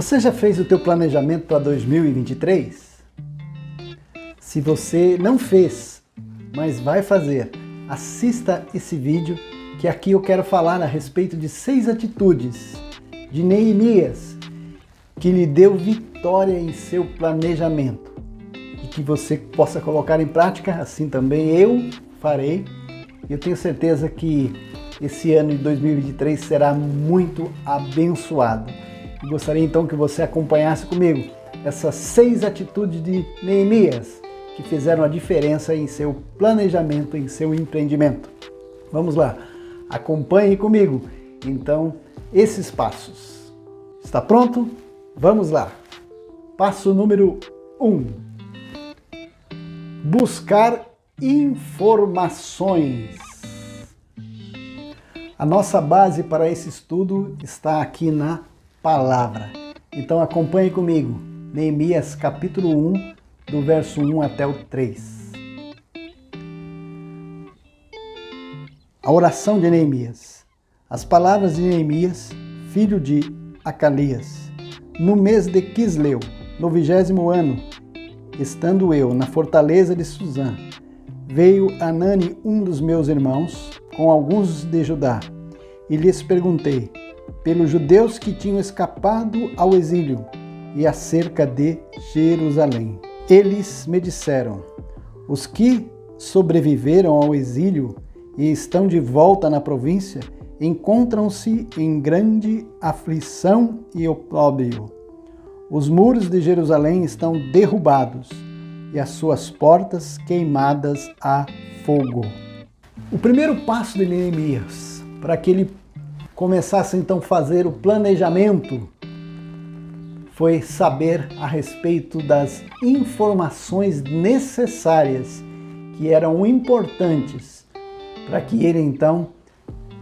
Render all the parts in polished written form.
Você já fez o teu planejamento para 2023? Se você não fez, mas vai fazer, assista esse vídeo que aqui eu quero falar a respeito de 6 atitudes de Neemias que lhe deu vitória em seu planejamento e que você possa colocar em prática, assim também eu farei. Eu tenho certeza que esse ano de 2023 será muito abençoado. E gostaria então que você acompanhasse comigo essas 6 atitudes de Neemias que fizeram a diferença em seu planejamento, em seu empreendimento. Vamos lá, acompanhe comigo então esses passos. Está pronto? Vamos lá. Passo número 1. Buscar informações. A nossa base para esse estudo está aqui na palavra. Então acompanhe comigo. Neemias capítulo 1, do verso 1 até o 3. A oração de Neemias. As palavras de Neemias, filho de Acalias. No mês de Quisleu, no 20º ano, estando eu na fortaleza de Suzã, veio Anani, um dos meus irmãos, com alguns de Judá, e lhes perguntei pelos judeus que tinham escapado ao exílio e acerca de Jerusalém. Eles me disseram: os que sobreviveram ao exílio e estão de volta na província encontram-se em grande aflição e opróbrio. Os muros de Jerusalém estão derrubados e as suas portas queimadas a fogo. O primeiro passo de Neemias, para que ele começasse então a fazer o planejamento, foi saber a respeito das informações necessárias que eram importantes para que ele então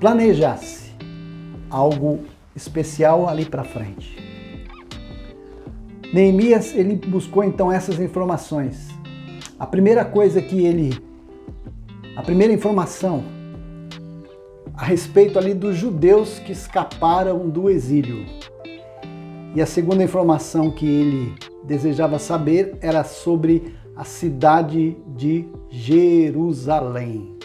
planejasse algo especial ali para frente. Neemias, ele buscou então essas informações. A primeira informação a respeito ali dos judeus que escaparam do exílio. E a segunda informação que ele desejava saber era sobre a cidade de Jerusalém.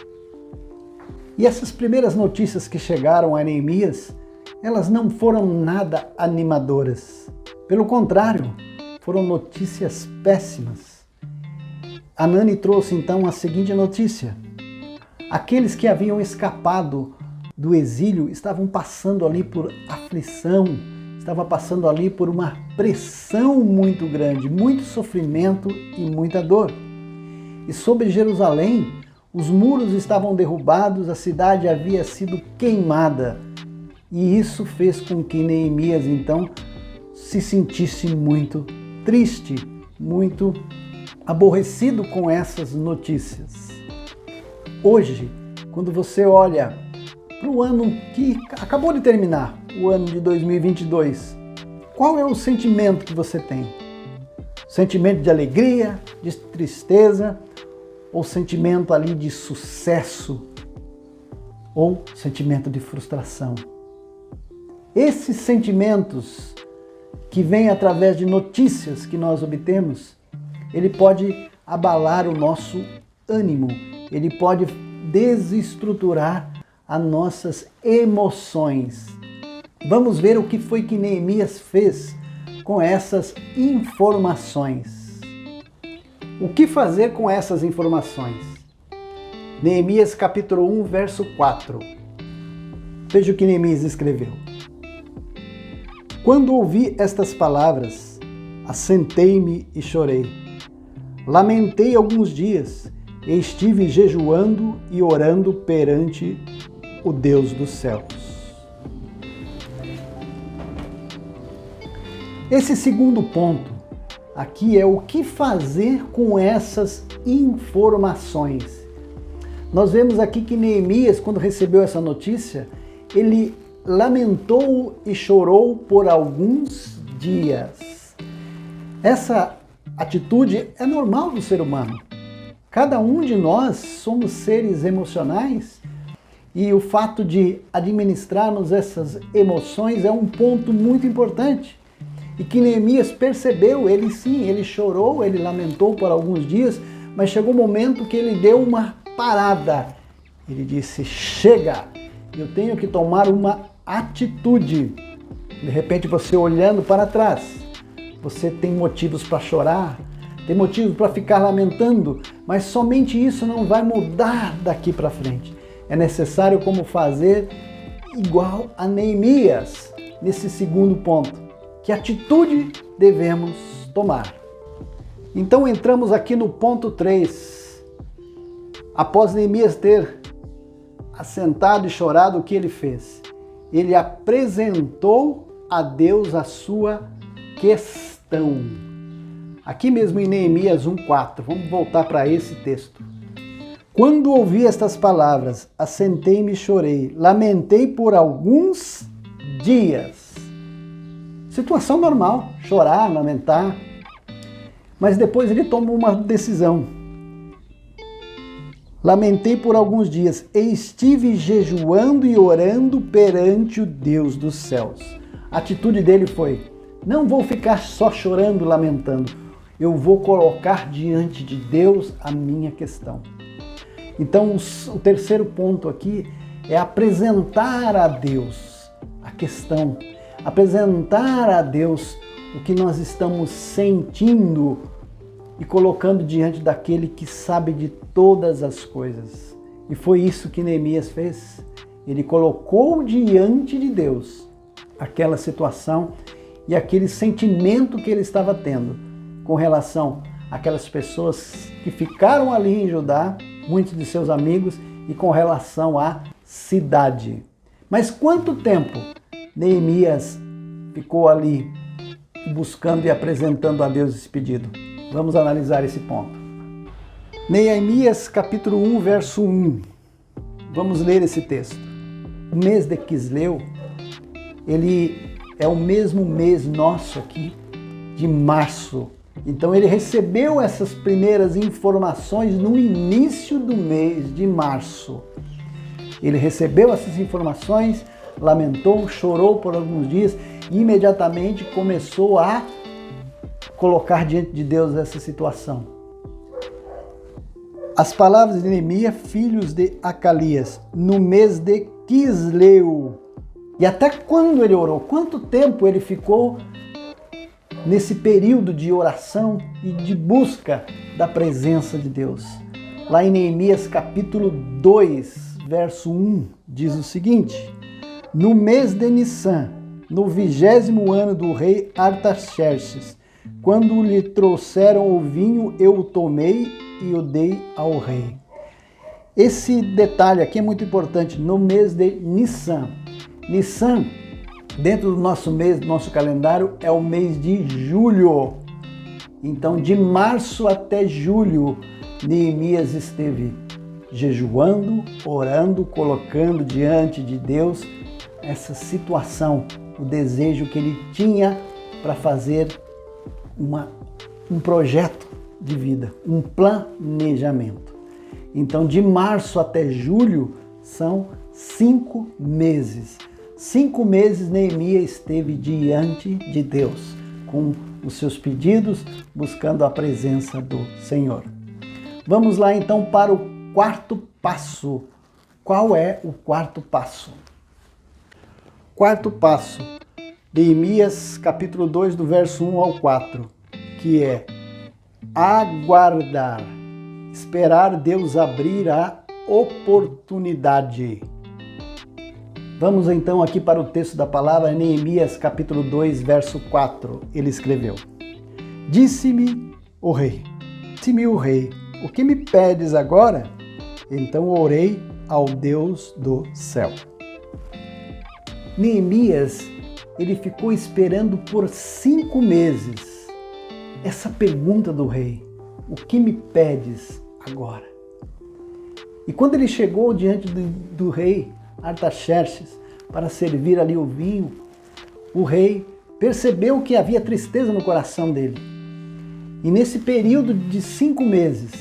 E essas primeiras notícias que chegaram a Neemias, elas não foram nada animadoras. Pelo contrário, foram notícias péssimas. Anani trouxe então a seguinte notícia: aqueles que haviam escapado do exílio estavam passando ali por aflição, estavam passando ali por uma pressão muito grande, muito sofrimento e muita dor. E sobre Jerusalém, os muros estavam derrubados, a cidade havia sido queimada. E isso fez com que Neemias então se sentisse muito triste, muito aborrecido com essas notícias. Hoje, quando você olha para o ano que acabou de terminar, o ano de 2022, qual é o sentimento que você tem? Sentimento de alegria, de tristeza, ou sentimento ali de sucesso, ou sentimento de frustração? Esses sentimentos que vêm através de notícias que nós obtemos, ele pode abalar o nosso ânimo, ele pode desestruturar as nossas emoções. Vamos ver o que foi que Neemias fez com essas informações. O que fazer com essas informações? Neemias capítulo 1, verso 4. Veja o que Neemias escreveu. Quando ouvi estas palavras, assentei-me e chorei. Lamentei alguns dias e estive jejuando e orando perante o Deus dos céus. Esse segundo ponto aqui é o que fazer com essas informações. Nós vemos aqui que Neemias, quando recebeu essa notícia, ele lamentou e chorou por alguns dias. Essa atitude é normal do ser humano. Cada um de nós somos seres emocionais e o fato de administrarmos essas emoções é um ponto muito importante. e que Neemias percebeu. Ele sim, ele chorou, ele lamentou por alguns dias, mas chegou um momento que ele deu uma parada. Ele disse: chega, eu tenho que tomar uma atitude. De repente você olhando para trás, você tem motivos para chorar, tem motivos para ficar lamentando, mas somente isso não vai mudar daqui para frente. É necessário como fazer igual a Neemias, nesse segundo ponto. Que atitude devemos tomar? Então entramos aqui no ponto 3. Após Neemias ter assentado e chorado, o que ele fez? Ele apresentou a Deus a sua questão. Aqui mesmo em Neemias 1:4, vamos voltar para esse texto. Quando ouvi estas palavras, assentei-me e chorei, lamentei por alguns dias. Situação normal, chorar, lamentar. Mas depois ele tomou uma decisão. Lamentei por alguns dias e estive jejuando e orando perante o Deus dos céus. A atitude dele foi: não vou ficar só chorando, lamentando. Eu vou colocar diante de Deus a minha questão. Então, o terceiro ponto aqui é apresentar a Deus a questão. Apresentar a Deus o que nós estamos sentindo e colocando diante daquele que sabe de todas as coisas. E foi isso que Neemias fez. Ele colocou diante de Deus aquela situação e aquele sentimento que ele estava tendo com relação àquelas pessoas que ficaram ali em Judá, muitos de seus amigos, e com relação à cidade. Mas quanto tempo Neemias ficou ali buscando e apresentando a Deus esse pedido? Vamos analisar esse ponto. Neemias capítulo 1, verso 1. Vamos ler esse texto. O mês de Quisleu, ele é o mesmo mês nosso aqui, de março. Então ele recebeu essas primeiras informações no início do mês de março. Ele recebeu essas informações, lamentou, chorou por alguns dias e imediatamente começou a colocar diante de Deus essa situação. As palavras de Neemias, filhos de Acalias, no mês de Quisleu. E até quando ele orou? Quanto tempo ele ficou nesse período de oração e de busca da presença de Deus? Lá em Neemias capítulo 2, verso 1, diz o seguinte: no mês de Nissan, no 20º ano do rei Artaxerxes, quando lhe trouxeram o vinho, eu o tomei e o dei ao rei. Esse detalhe aqui é muito importante, no mês de Nissan. Nissan, dentro do nosso mês, do nosso calendário, é o mês de julho. Então, de março até julho, Neemias esteve jejuando, orando, colocando diante de Deus essa situação, o desejo que ele tinha para fazer um projeto de vida, um planejamento. Então, de março até julho são 5 meses. 5 meses Neemias esteve diante de Deus, com os seus pedidos, buscando a presença do Senhor. Vamos lá então para o quarto passo. Qual é o quarto passo? Quarto passo, Neemias capítulo 2, do verso 1 ao 4, que é aguardar, esperar Deus abrir a oportunidade. Vamos então aqui para o texto da palavra, Neemias capítulo 2, verso 4. Ele escreveu: Disse-me o rei, o que me pedes agora? Então orei ao Deus do céu. Neemias, ele ficou esperando por 5 meses essa pergunta do rei: o que me pedes agora? E quando ele chegou diante do rei Artaxerxes para servir ali o vinho, o rei percebeu que havia tristeza no coração dele. E nesse período de 5 meses,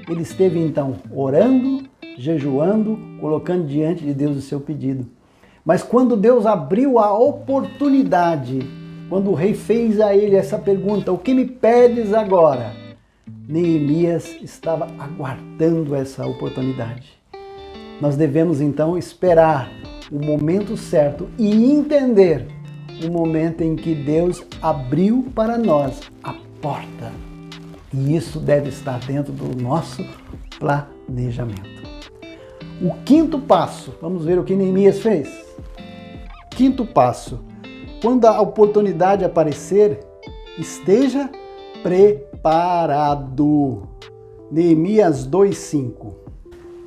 ele esteve então orando, jejuando, colocando diante de Deus o seu pedido. Mas quando Deus abriu a oportunidade, quando o rei fez a ele essa pergunta: o que me pedes agora? Neemias estava aguardando essa oportunidade. Nós devemos então esperar o momento certo e entender o momento em que Deus abriu para nós a porta. E isso deve estar dentro do nosso planejamento. O quinto passo, vamos ver o que Neemias fez. Quinto passo: quando a oportunidade aparecer, esteja preparado. Neemias 2:5.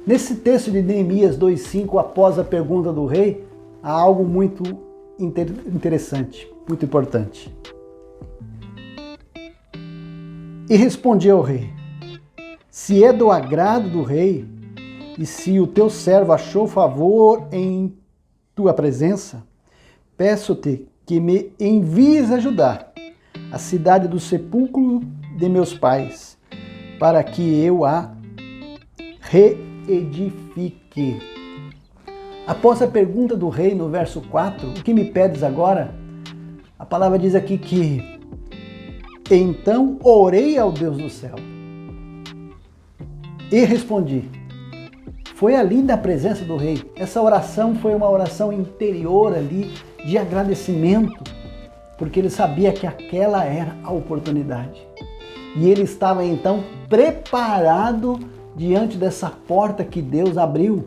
Nesse texto de Neemias 2:5, após a pergunta do rei, há algo muito interessante, muito importante. E respondi ao rei: se é do agrado do rei, e se o teu servo achou favor em tua presença, peço-te que me envies ajudar a cidade do sepulcro de meus pais, para que eu a reedifique. Após a pergunta do rei no verso 4, o que me pedes agora? A palavra diz aqui que então orei ao Deus do céu e respondi. Foi ali na presença do rei. Essa oração foi uma oração interior ali de agradecimento, porque ele sabia que aquela era a oportunidade. E ele estava então preparado diante dessa porta que Deus abriu.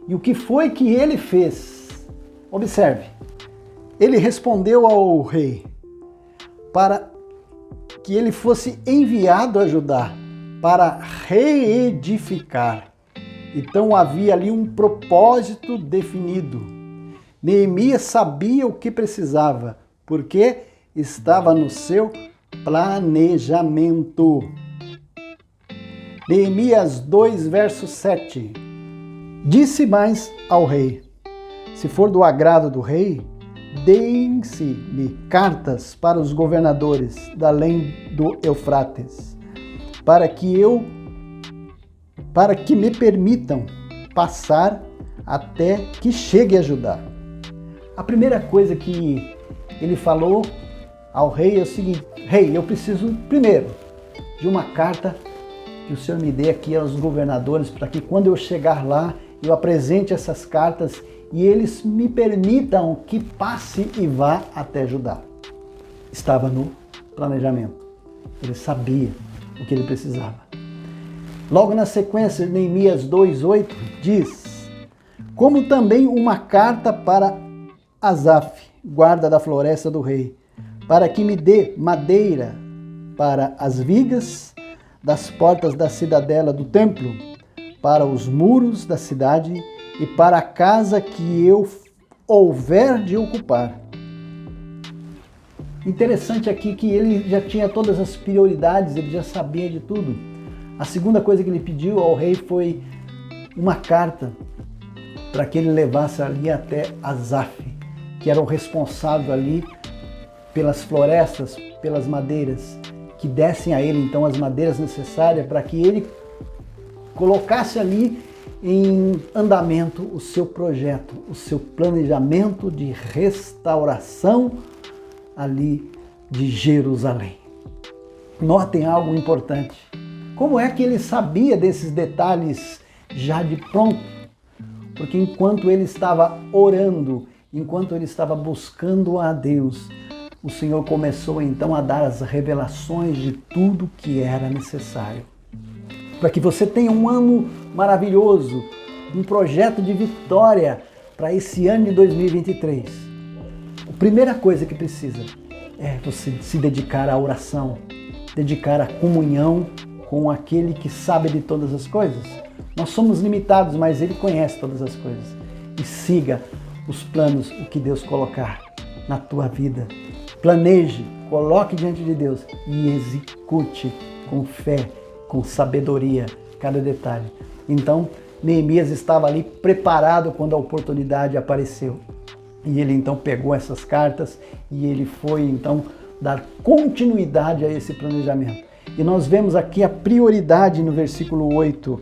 E o que foi que ele fez? Observe. Ele respondeu ao rei para que ele fosse enviado a ajudar para reedificar. Então havia ali um propósito definido. Neemias sabia o que precisava, porque estava no seu planejamento. Neemias 2, verso 7. Disse mais ao rei: se for do agrado do rei, deem-se-me cartas para os governadores da além do Eufrates, para que me permitam passar até que chegue a Judá. A primeira coisa que ele falou ao rei é o seguinte: rei, eu preciso primeiro de uma carta que o Senhor me dê aqui aos governadores, para que quando eu chegar lá, eu apresente essas cartas e eles me permitam que passe e vá até Judá. Estava no planejamento. Ele sabia o que ele precisava. Logo na sequência, Neemias 2:8 diz: como também uma carta para Asaf, guarda da floresta do rei, para que me dê madeira para as vigas das portas da cidadela do templo, para os muros da cidade e para a casa que eu houver de ocupar. Interessante aqui que ele já tinha todas as prioridades, ele já sabia de tudo. A segunda coisa que ele pediu ao rei foi uma carta para que ele levasse ali até Asaf, que era o responsável ali pelas florestas, pelas madeiras, que dessem a ele então as madeiras necessárias para que ele colocasse ali em andamento o seu projeto, o seu planejamento de restauração ali de Jerusalém. Notem algo importante. Como é que ele sabia desses detalhes já de pronto? Porque enquanto ele estava orando, enquanto ele estava buscando a Deus, o Senhor começou então a dar as revelações de tudo que era necessário. Para que você tenha um ano maravilhoso, um projeto de vitória para esse ano de 2023. A primeira coisa que precisa é você se dedicar à oração, dedicar à comunhão com aquele que sabe de todas as coisas. Nós somos limitados, mas Ele conhece todas as coisas. E siga os planos, o que Deus colocar na tua vida. Planeje, coloque diante de Deus e execute com fé, com sabedoria, cada detalhe. Então, Neemias estava ali preparado quando a oportunidade apareceu. E ele então pegou essas cartas e ele foi então dar continuidade a esse planejamento. E nós vemos aqui a prioridade no versículo 8.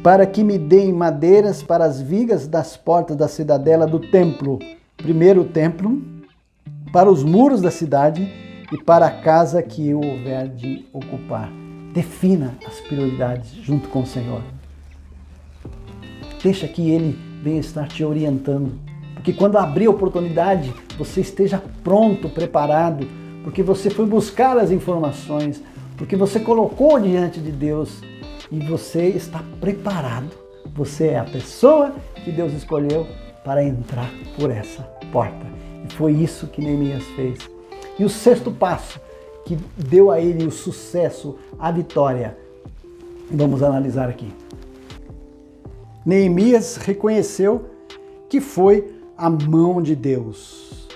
Para que me deem madeiras para as vigas das portas da cidadela do templo, primeiro o templo, para os muros da cidade e para a casa que eu houver de ocupar. Defina as prioridades junto com o Senhor. Deixa que Ele venha estar te orientando. Porque quando abrir a oportunidade, você esteja pronto, preparado, porque você foi buscar as informações, porque você colocou diante de Deus e você está preparado. Você é a pessoa que Deus escolheu para entrar por essa porta. E foi isso que Neemias fez. E o sexto passo, que deu a ele o sucesso, a vitória, vamos analisar aqui. Neemias reconheceu que foi a mão de Deus.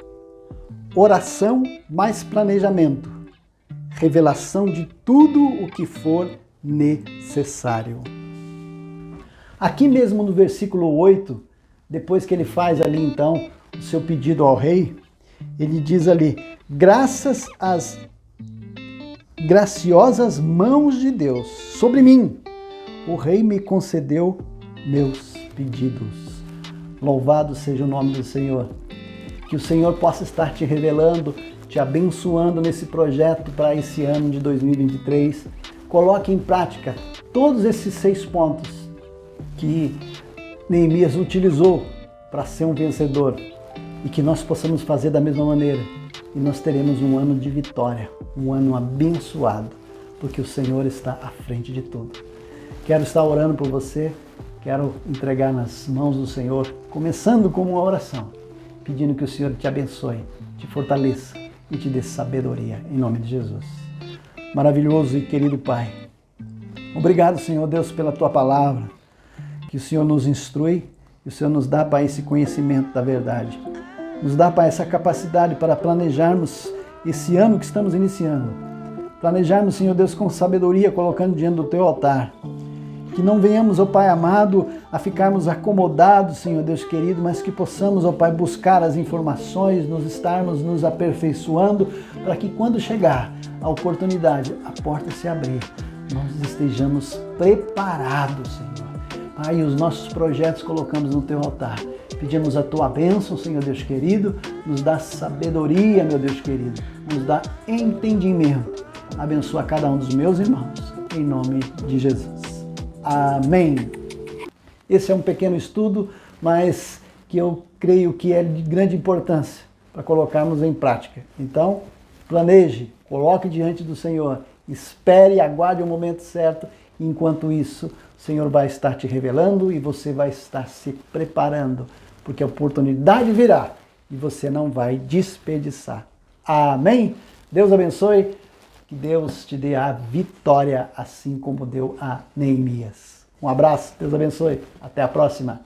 Oração mais planejamento. Revelação de tudo o que for necessário. Aqui mesmo no versículo 8, depois que ele faz ali então o seu pedido ao rei, ele diz ali: graças às graciosas mãos de Deus sobre mim, o rei me concedeu meus pedidos. Louvado seja o nome do Senhor. Que o Senhor possa estar te revelando, te abençoando nesse projeto para esse ano de 2023. Coloque em prática todos esses 6 pontos que Neemias utilizou para ser um vencedor e que nós possamos fazer da mesma maneira. E nós teremos um ano de vitória, um ano abençoado, porque o Senhor está à frente de tudo. Quero estar orando por você, quero entregar nas mãos do Senhor, começando com uma oração, pedindo que o Senhor te abençoe, te fortaleça e te dê sabedoria, em nome de Jesus. Maravilhoso e querido Pai, obrigado, Senhor Deus, pela Tua palavra, que o Senhor nos instrui, que o Senhor nos dá, Pai, esse conhecimento da verdade. Nos dá, Pai, essa capacidade para planejarmos esse ano que estamos iniciando. Planejarmos, Senhor Deus, com sabedoria, colocando diante do Teu altar. Que não venhamos, ó Pai amado, a ficarmos acomodados, Senhor Deus querido, mas que possamos, ó Pai, buscar as informações, estarmos nos aperfeiçoando, para que quando chegar a oportunidade, a porta se abrir, nós estejamos preparados, Senhor. Pai, os nossos projetos colocamos no Teu altar. Pedimos a Tua bênção, Senhor Deus querido, nos dá sabedoria, meu Deus querido, nos dá entendimento. Abençoa cada um dos meus irmãos, em nome de Jesus. Amém. Esse é um pequeno estudo, mas que eu creio que é de grande importância para colocarmos em prática. Então, planeje, coloque diante do Senhor, espere e aguarde o momento certo. Enquanto isso, o Senhor vai estar te revelando e você vai estar se preparando, porque a oportunidade virá e você não vai desperdiçar. Amém? Deus abençoe, que Deus te dê a vitória, assim como deu a Neemias. Um abraço, Deus abençoe, até a próxima.